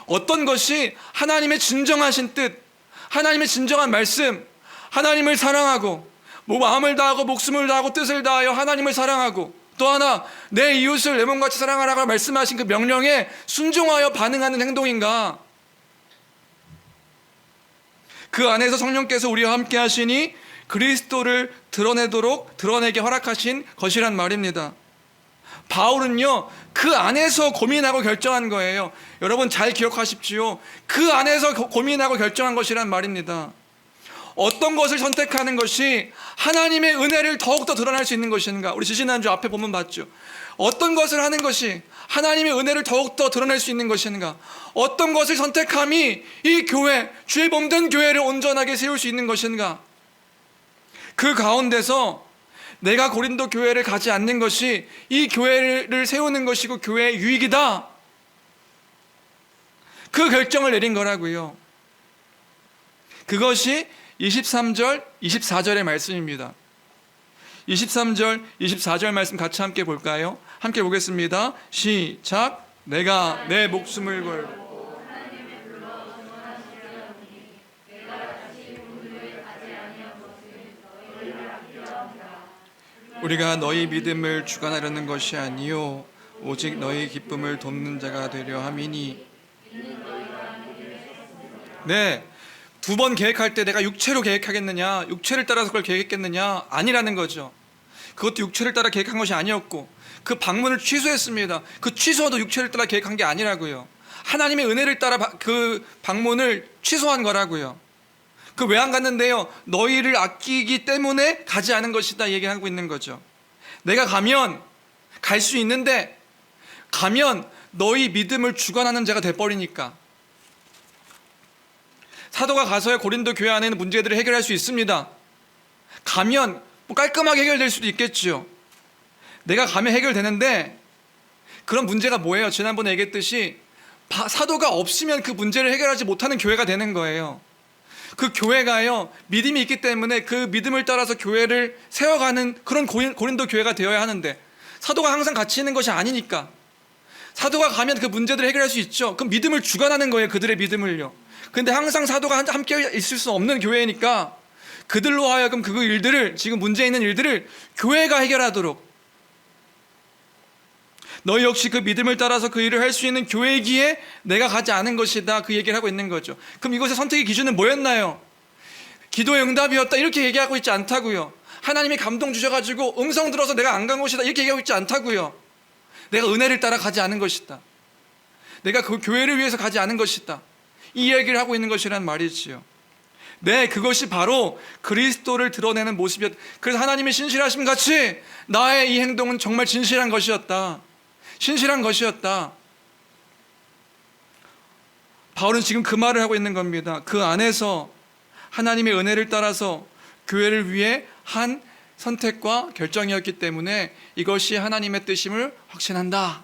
어떤 것이 하나님의 진정하신 뜻, 하나님의 진정한 말씀, 하나님을 사랑하고 마음을 다하고 목숨을 다하고 뜻을 다하여 하나님을 사랑하고, 또 하나 내 이웃을 내 몸같이 사랑하라고 말씀하신 그 명령에 순종하여 반응하는 행동인가? 그 안에서 성령께서 우리와 함께 하시니 그리스도를 드러내게 허락하신 것이란 말입니다. 바울은요, 그 안에서 고민하고 결정한 거예요. 여러분 잘 기억하십시오. 그 안에서 고민하고 결정한 것이란 말입니다. 어떤 것을 선택하는 것이 하나님의 은혜를 더욱더 드러날 수 있는 것인가? 우리 지지난주 앞에 보면 봤죠. 어떤 것을 하는 것이 하나님의 은혜를 더욱더 드러낼 수 있는 것인가? 어떤 것을 선택함이 이 교회, 주의 몸된 교회를 온전하게 세울 수 있는 것인가? 그 가운데서 내가 고린도 교회를 가지 않는 것이 이 교회를 세우는 것이고 교회의 유익이다, 그 결정을 내린 거라고요. 그것이 23절, 24절의 말씀입니다. 23절, 24절 말씀 같이 함께 볼까요? 함께 보겠습니다. 시작. 내가 내 목숨을 걸고 우리가 너희 믿음을 주관하려는 것이 아니요 오직 너희 기쁨을 돕는 자가 되려 함이니. 네, 두 번 계획할 때 내가 육체로 계획하겠느냐, 육체를 따라서 그걸 계획했겠느냐? 아니라는 거죠. 그것도 육체를 따라 계획한 것이 아니었고, 그 방문을 취소했습니다. 그 취소도 육체를 따라 계획한 게 아니라고요. 하나님의 은혜를 따라 그 방문을 취소한 거라고요. 그 왜 안 갔는데요? 너희를 아끼기 때문에 가지 않은 것이다 얘기하고 있는 거죠. 내가 가면 갈 수 있는데, 가면 너희 믿음을 주관하는 자가 돼버리니까. 사도가 가서야 고린도 교회 안에 있는 문제들을 해결할 수 있습니다. 가면 뭐 깔끔하게 해결될 수도 있겠죠. 내가 가면 해결되는데, 그런 문제가 뭐예요? 지난번에 얘기했듯이 사도가 없으면 그 문제를 해결하지 못하는 교회가 되는 거예요. 그 교회가요, 믿음이 있기 때문에 그 믿음을 따라서 교회를 세워가는 그런 고린도 교회가 되어야 하는데, 사도가 항상 같이 있는 것이 아니니까, 사도가 가면 그 문제들을 해결할 수 있죠. 그 믿음을 주관하는 거예요, 그들의 믿음을요. 근데 항상 사도가 함께 있을 수 없는 교회니까 그들로 하여금 그 일들을, 지금 문제 있는 일들을 교회가 해결하도록, 너희 역시 그 믿음을 따라서 그 일을 할 수 있는 교회이기에 내가 가지 않은 것이다. 그 얘기를 하고 있는 거죠. 그럼 이것의 선택의 기준은 뭐였나요? 기도의 응답이었다 이렇게 얘기하고 있지 않다고요. 하나님이 감동 주셔가지고 음성 들어서 내가 안 간 것이다 이렇게 얘기하고 있지 않다고요. 내가 은혜를 따라 가지 않은 것이다. 내가 그 교회를 위해서 가지 않은 것이다. 이 이야기를 하고 있는 것이란 말이지요. 네, 그것이 바로 그리스도를 드러내는 모습이었다. 그래서 하나님의 신실하심 같이 나의 이 행동은 정말 진실한 것이었다. 신실한 것이었다. 바울은 지금 그 말을 하고 있는 겁니다. 그 안에서 하나님의 은혜를 따라서 교회를 위해 한 선택과 결정이었기 때문에 이것이 하나님의 뜻임을 확신한다.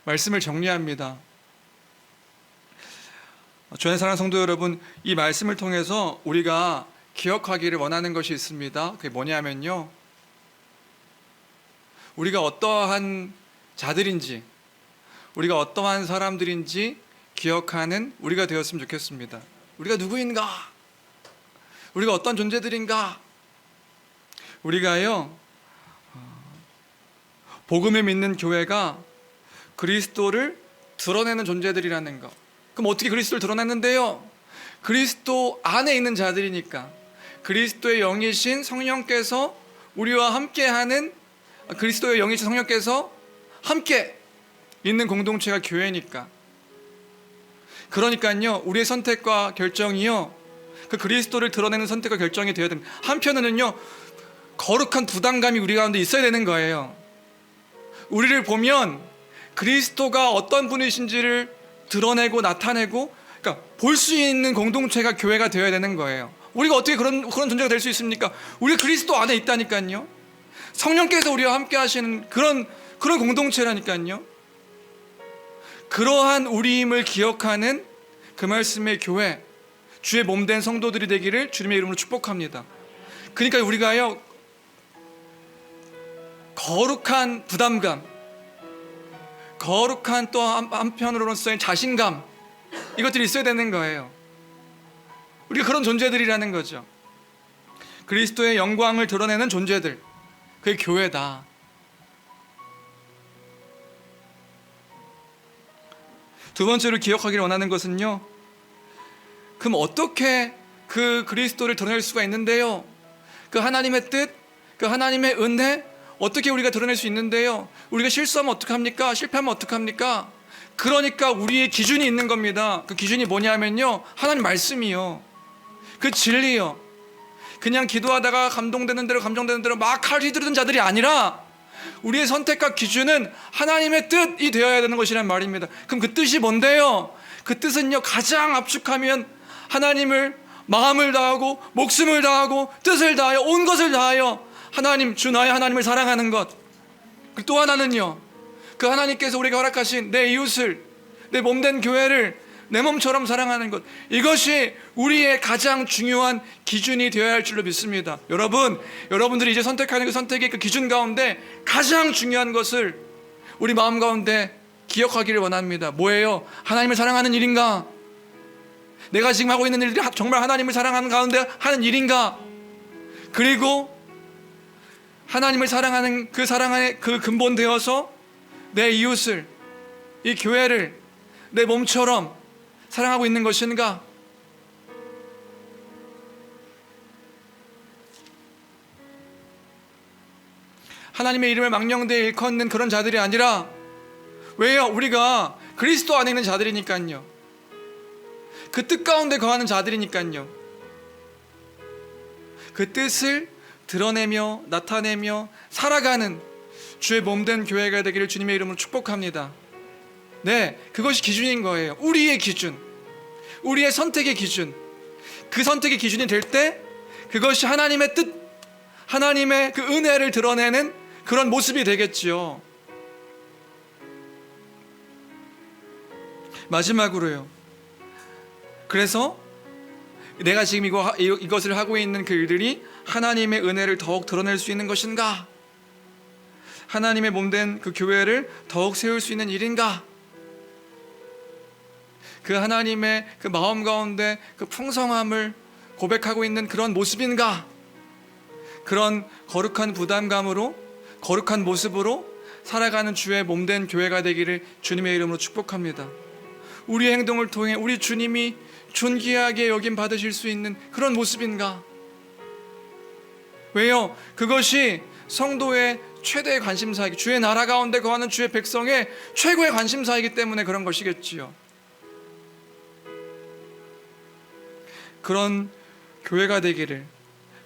말씀을 정리합니다. 주의 사랑하는 성도 여러분, 이 말씀을 통해서 우리가 기억하기를 원하는 것이 있습니다. 그게 뭐냐면요, 우리가 어떠한 자들인지, 우리가 어떠한 사람들인지 기억하는 우리가 되었으면 좋겠습니다. 우리가 누구인가? 우리가 어떤 존재들인가? 우리가요, 복음을 믿는 교회가 그리스도를 드러내는 존재들이라는 것. 그럼 어떻게 그리스도를 드러냈는데요? 그리스도 안에 있는 자들이니까. 그리스도의 영이신 성령께서 우리와 함께하는, 그리스도의 영이신 성령께서 함께 있는 공동체가 교회니까. 그러니까요, 우리의 선택과 결정이요, 그 그리스도를 드러내는 선택과 결정이 되어야 됩니다. 한편으로는요, 거룩한 부담감이 우리 가운데 있어야 되는 거예요. 우리를 보면 그리스도가 어떤 분이신지를 드러내고 나타내고, 그러니까 볼 수 있는 공동체가 교회가 되어야 되는 거예요. 우리가 어떻게 그런 존재가 될 수 있습니까? 우리 그리스도 안에 있다니까요. 성령께서 우리와 함께 하시는 그런 공동체라니까요. 그러한 우리임을 기억하는 그 말씀의 교회, 주의 몸된 성도들이 되기를 주님의 이름으로 축복합니다. 그러니까 우리가요, 거룩한 부담감, 거룩한 또 한편으로서의 자신감, 이것들이 있어야 되는 거예요. 우리가 그런 존재들이라는 거죠. 그리스도의 영광을 드러내는 존재들, 그게 교회다. 두 번째로 기억하기를 원하는 것은요, 그럼 어떻게 그 그리스도를 드러낼 수가 있는데요? 그 하나님의 뜻, 그 하나님의 은혜, 어떻게 우리가 드러낼 수 있는데요? 우리가 실수하면 어떡합니까? 실패하면 어떡합니까? 그러니까 우리의 기준이 있는 겁니다. 그 기준이 뭐냐면요, 하나님 말씀이요, 그 진리요. 그냥 기도하다가 감동되는 대로 막 칼 휘두르는 자들이 아니라 우리의 선택과 기준은 하나님의 뜻이 되어야 되는 것이란 말입니다. 그럼 그 뜻이 뭔데요? 그 뜻은요, 가장 압축하면 하나님을 마음을 다하고 목숨을 다하고 뜻을 다하여 온 것을 다하여 하나님, 주 나의 하나님을 사랑하는 것. 또 하나는요, 그 하나님께서 우리가 허락하신 내 이웃을, 내 몸된 교회를 내 몸처럼 사랑하는 것. 이것이 우리의 가장 중요한 기준이 되어야 할 줄로 믿습니다. 여러분들이 이제 선택하는 그 선택의 그 기준 가운데 가장 중요한 것을 우리 마음 가운데 기억하기를 원합니다. 뭐예요? 하나님을 사랑하는 일인가? 내가 지금 하고 있는 일들이 정말 하나님을 사랑하는 가운데 하는 일인가? 그리고 하나님을 사랑하는 그 사랑의 그 근본 되어서 내 이웃을, 이 교회를 내 몸처럼 사랑하고 있는 것인가? 하나님의 이름을 망령되이 일컫는 그런 자들이 아니라, 왜요? 우리가 그리스도 안에 있는 자들이니까요. 그 뜻 가운데 거하는 자들이니까요. 그 뜻을 드러내며 나타내며 살아가는 주의 몸된 교회가 되기를 주님의 이름으로 축복합니다. 네, 그것이 기준인 거예요. 우리의 기준, 우리의 선택의 기준. 그 선택의 기준이 될 때 그것이 하나님의 뜻, 하나님의 그 은혜를 드러내는 그런 모습이 되겠지요. 마지막으로요, 그래서 내가 지금 이것을 하고 있는 그 일들이 하나님의 은혜를 더욱 드러낼 수 있는 것인가? 하나님의 몸된 그 교회를 더욱 세울 수 있는 일인가? 그 하나님의 그 마음 가운데 그 풍성함을 고백하고 있는 그런 모습인가? 그런 거룩한 부담감으로 거룩한 모습으로 살아가는 주의 몸된 교회가 되기를 주님의 이름으로 축복합니다. 우리의 행동을 통해 우리 주님이 존귀하게 여김 받으실 수 있는 그런 모습인가? 왜요? 그것이 성도의 최대의 관심사이기, 주의 나라 가운데 거하는 주의 백성의 최고의 관심사이기 때문에 그런 것이겠지요. 그런 교회가 되기를,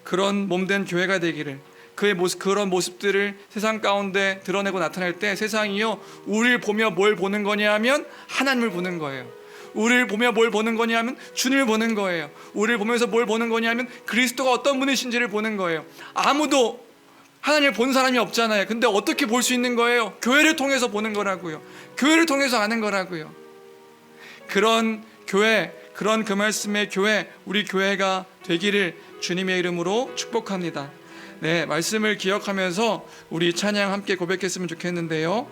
그런 몸된 교회가 되기를, 그의 모습, 그런 모습들을 세상 가운데 드러내고 나타낼 때 세상이요, 우리를 보며 뭘 보는 거냐 하면 하나님을 보는 거예요. 우리를 보며 뭘 보는 거냐 하면 주님을 보는 거예요. 우리를 보면서 뭘 보는 거냐 하면 그리스도가 어떤 분이신지를 보는 거예요. 아무도 하나님을 본 사람이 없잖아요. 근데 어떻게 볼 수 있는 거예요? 교회를 통해서 보는 거라고요. 교회를 통해서 아는 거라고요. 그런 교회, 그런 그 말씀의 교회, 우리 교회가 되기를 주님의 이름으로 축복합니다. 네, 말씀을 기억하면서 우리 찬양 함께 고백했으면 좋겠는데요.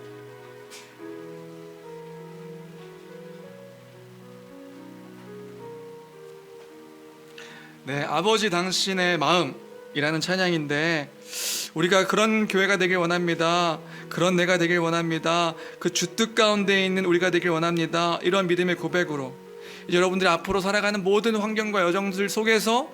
네, 아버지 당신의 마음이라는 찬양인데, 우리가 그런 교회가 되길 원합니다. 그런 내가 되길 원합니다. 그 주뜻 가운데 있는 우리가 되길 원합니다. 이런 믿음의 고백으로 이제 여러분들이 앞으로 살아가는 모든 환경과 여정들 속에서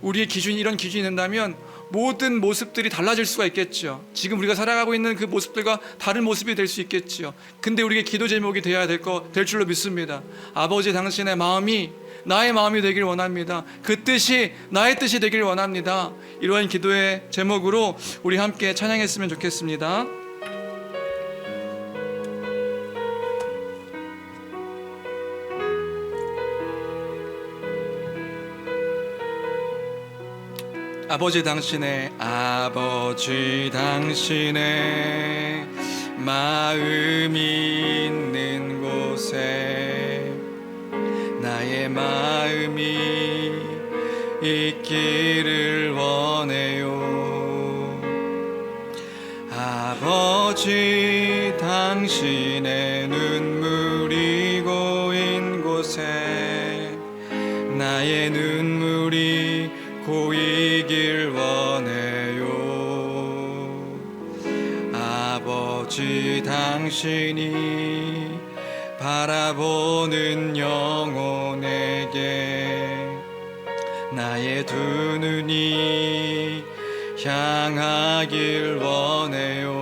우리의 기준이, 이런 기준이 된다면 모든 모습들이 달라질 수가 있겠죠. 지금 우리가 살아가고 있는 그 모습들과 다른 모습이 될 수 있겠죠. 근데 우리의 기도 제목이 되어야 될 줄로 믿습니다. 아버지 당신의 마음이 나의 마음이 되길 원합니다. 그 뜻이 나의 뜻이 되길 원합니다. 이러한 기도의 제목으로 우리 함께 찬양했으면 좋겠습니다. 아버지 당신의 마음이 있는 곳에 나의 마음이 있기를 원해요. 아버지 당신의 눈물이 고인 곳에 나의 눈물이 고이길 원해요. 아버지 당신이 바라보는 영혼에게 나의 두 눈이 향하길 원해요.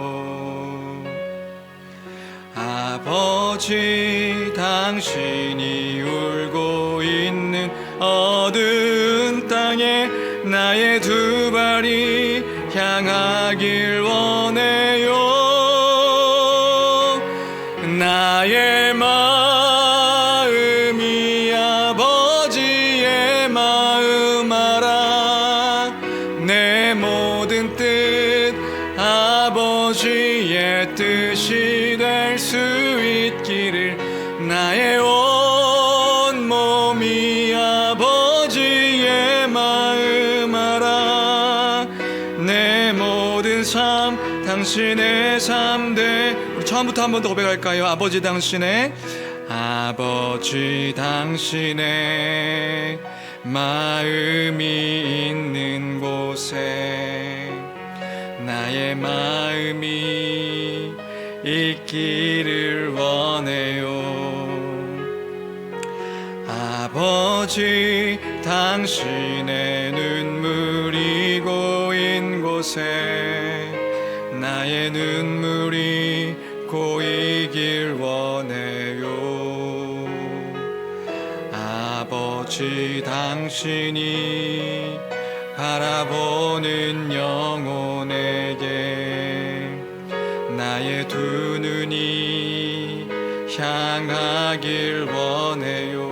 아버지 당신이 울고 있는 어두운 땅에 나의 두 발이 향하길 원해요. 나의 마음이 아버지의 마음 알아. 내 모든 뜻 아버지의 뜻이 될 수 있기를 나의 온 몸이 아버지의 마음 알아. 내 모든 삶 당신의 삶 돼. 우리 처음부터 한 번 더 고백할까요? 아버지 당신의 마음이 있는 곳에 나의 마음이 있기를 원해요. 아버지 당신의 눈물이 고인 곳에 나의 눈물이 고이길 원해요. 아버지 당신이 바라보는 영혼에게 나의 두 눈이 향하길 원해요.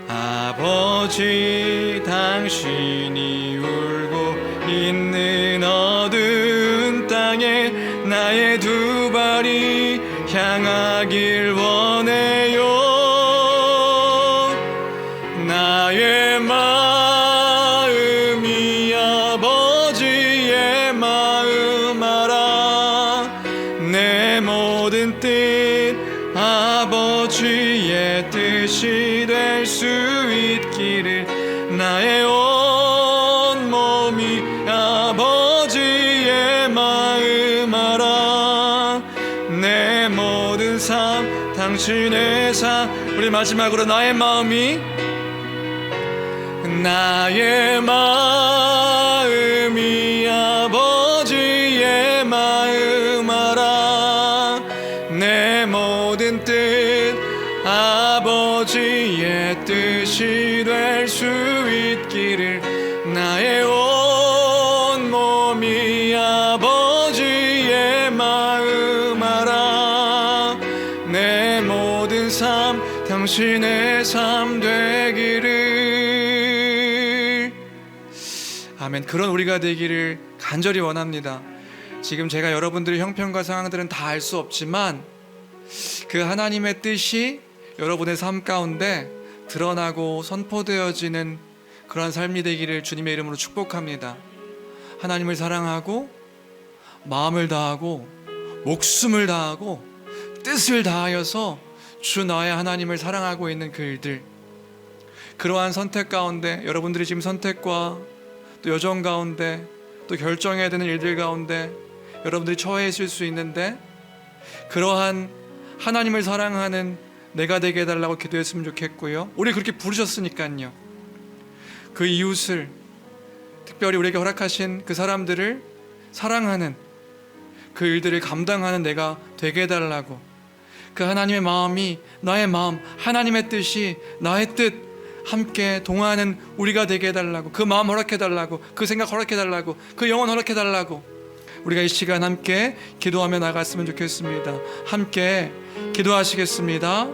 아버지 당신이 울고 있는 어두운 땅에 나의 두 발이 향하길 원해요. 나의 마음이 아버지의 마음 알아. 내 모든 뜻 아버지의 뜻이 될 수 있기를 나의 온 몸이 아버지의 당신의 삶. 우리 마지막으로 나의 마음이 아버지의 마음 알아. 내 모든 뜻 아버지의 뜻이 될 수 있기를. 나의 온 몸이 아버지의 마음 알아. 내 모든 삶 당신의 삶 되기를. 아멘. 그런 우리가 되기를 간절히 원합니다. 지금 제가 여러분들의 형편과 상황들은 다 알 수 없지만 그 하나님의 뜻이 여러분의 삶 가운데 드러나고 선포되어지는 그러한 삶이 되기를 주님의 이름으로 축복합니다. 하나님을 사랑하고 마음을 다하고 목숨을 다하고 뜻을 다하여서 주 나의 하나님을 사랑하고 있는 그 일들, 그러한 선택 가운데 여러분들이 지금 선택과 또 여정 가운데 또 결정해야 되는 일들 가운데 여러분들이 처해 있을 수 있는데, 그러한 하나님을 사랑하는 내가 되게 해달라고 기도했으면 좋겠고요. 우리 그렇게 부르셨으니까요. 그 이웃을, 특별히 우리에게 허락하신 그 사람들을 사랑하는 그 일들을 감당하는 내가 되게 해달라고, 그 하나님의 마음이 나의 마음, 하나님의 뜻이 나의 뜻 함께 동하는 우리가 되게 해달라고, 그 마음 허락해달라고, 그 생각 허락해달라고, 그 영혼 허락해달라고 우리가 이 시간 함께 기도하며 나갔으면 좋겠습니다. 함께 기도하시겠습니다.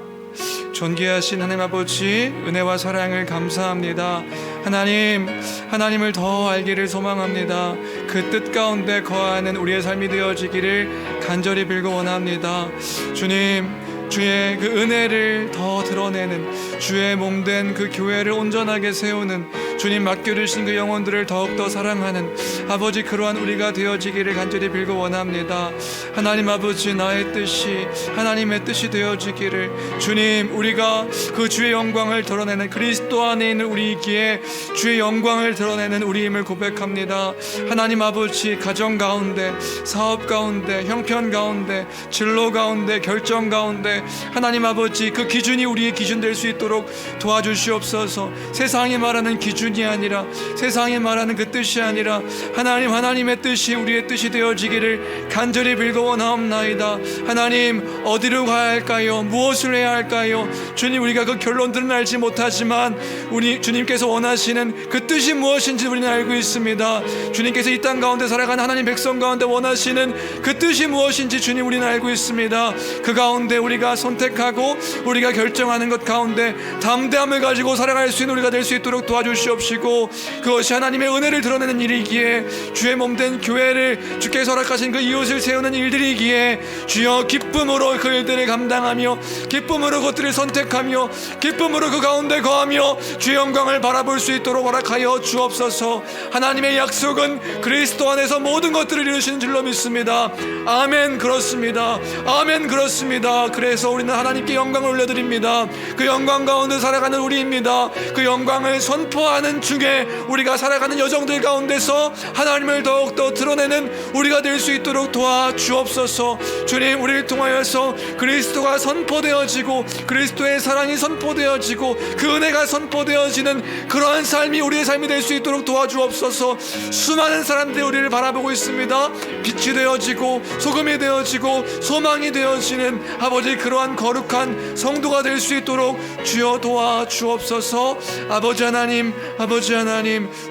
존귀하신 하나님 아버지, 은혜와 사랑을 감사합니다. 하나님을 더 알기를 소망합니다. 그 뜻 가운데 거하는 우리의 삶이 되어지기를 간절히 빌고 원합니다. 주님, 주의 그 은혜를 더 드러내는, 주의 몸된 그 교회를 온전하게 세우는, 주님 맡겨주신 그 영혼들을 더욱더 사랑하는 아버지, 그러한 우리가 되어지기를 간절히 빌고 원합니다. 하나님 아버지, 나의 뜻이 하나님의 뜻이 되어지기를, 주님, 우리가 그 주의 영광을 드러내는 그리스도 안에 있는 우리이기에 주의 영광을 드러내는 우리임을 고백합니다. 하나님 아버지, 가정 가운데, 사업 가운데, 형편 가운데, 진로 가운데, 결정 가운데 하나님 아버지, 그 기준이 우리의 기준 될 수 있도록 도와주시옵소서. 세상이 말하는 기준이 아니라, 세상이 말하는 그 뜻이 아니라 하나님의 뜻이 우리의 뜻이 되어지기를 간절히 빌고 원하옵나이다. 하나님, 어디로 가야 할까요? 무엇을 해야 할까요? 주님, 우리가 그 결론들은 알지 못하지만 우리 주님께서 원하시는 그 뜻이 무엇인지 우리는 알고 있습니다. 주님께서 이 땅 가운데 살아가는 하나님 백성 가운데 원하시는 그 뜻이 무엇인지 주님, 우리는 알고 있습니다. 그 가운데 우리가 선택하고 우리가 결정하는 것 가운데 담대함을 가지고 살아갈 수 있는 우리가 될 수 있도록 도와주시옵시고, 그것이 하나님의 은혜를 드러내는 일이기에, 주의 몸된 교회를 주께서 허락하신 그 이웃을 세우는 일들이기에, 주여 기쁨으로 그 일들을 감당하며 기쁨으로 그것들을 선택하며 기쁨으로 그 가운데 거하며 주의 영광을 바라볼 수 있도록 허락하여 주옵소서. 하나님의 약속은 그리스도 안에서 모든 것들을 이루시는 줄로 믿습니다. 아멘. 그렇습니다. 아멘. 그렇습니다. 그래서 우리는 하나님께 영광을 올려드립니다. 그 영광 가운데 살아가는 우리입니다. 그 영광을 선포하는 중에 우리가 살아가는 여정들 가운데서 하나님을 더욱더 드러내는 우리가 될 수 있도록 도와주옵소서. 주님, 우리를 통하여서 그리스도가 선포되어지고 그리스도의 사랑이 선포되어지고 그 은혜가 선포되어지는 그러한 삶이 우리의 삶이 될 수 있도록 도와주옵소서. 수많은 사람들이 우리를 바라보고 있습니다. 빛이 되어지고 소금이 되어지고 소망이 되어지는 아버지, 그러한 거룩한 성도가 될 수 있도록 주여 도와주옵소서. 아버지 하나님,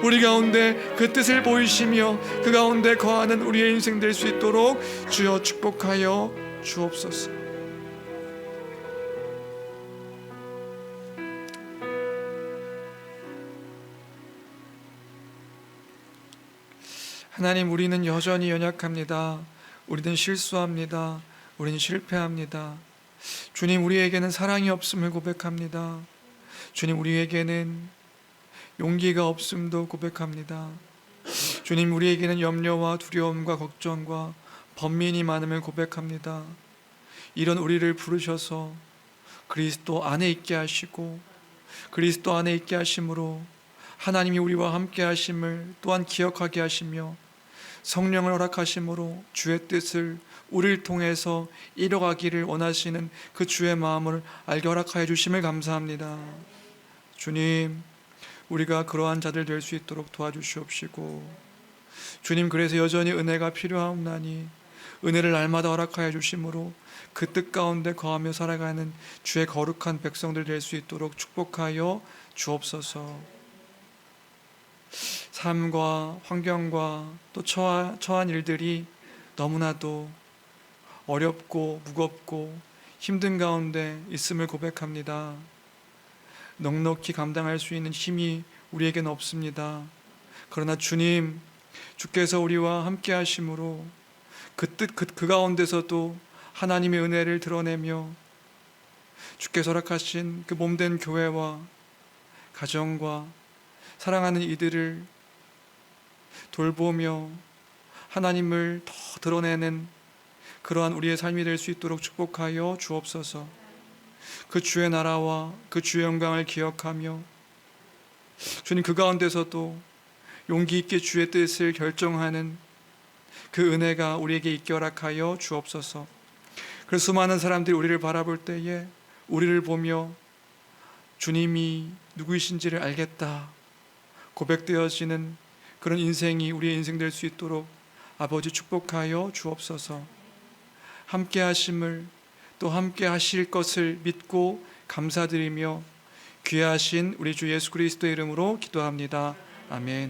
우리 가운데 그 뜻을 보이시며 그 가운데 거하는 우리의 인생 될 수 있도록 주여 축복하여 주옵소서. 하나님, 우리는 여전히 연약합니다. 우리는 실수합니다. 우리는 실패합니다. 주님, 우리에게는 사랑이 없음을 고백합니다. 주님, 우리에게는 용기가 없음도 고백합니다. 주님, 우리에게는 염려와 두려움과 걱정과 번민이 많음을 고백합니다. 이런 우리를 부르셔서 그리스도 안에 있게 하시고 그리스도 안에 있게 하심으로 하나님이 우리와 함께 하심을 또한 기억하게 하시며 성령을 허락하심으로 주의 뜻을 우리를 통해서 이뤄가기를 원하시는 그 주의 마음을 알게 허락하여 주심을 감사합니다. 주님, 우리가 그러한 자들 될 수 있도록 도와주시옵시고, 주님, 그래서 여전히 은혜가 필요하옵나니 은혜를 날마다 허락하여 주심으로 그 뜻 가운데 거하며 살아가는 주의 거룩한 백성들 될 수 있도록 축복하여 주옵소서. 삶과 환경과 또 처한 일들이 너무나도 어렵고 무겁고 힘든 가운데 있음을 고백합니다. 넉넉히 감당할 수 있는 힘이 우리에게는 없습니다. 그러나 주님, 주께서 우리와 함께 하심으로 그 가운데서도 하나님의 은혜를 드러내며 주께서 허락하신 그 몸된 교회와 가정과 사랑하는 이들을 돌보며 하나님을 더 드러내는 그러한 우리의 삶이 될 수 있도록 축복하여 주옵소서. 그 주의 나라와 그 주의 영광을 기억하며 주님, 그 가운데서도 용기 있게 주의 뜻을 결정하는 그 은혜가 우리에게 있게 허락하여 주옵소서. 그래서 수많은 사람들이 우리를 바라볼 때에 우리를 보며 주님이 누구이신지를 알겠다 고백되어지는 그런 인생이 우리의 인생 될 수 있도록 아버지 축복하여 주옵소서. 함께 하심을 또 함께 하실 것을 믿고 감사드리며 귀하신 우리 주 예수 그리스도의 이름으로 기도합니다. 아멘.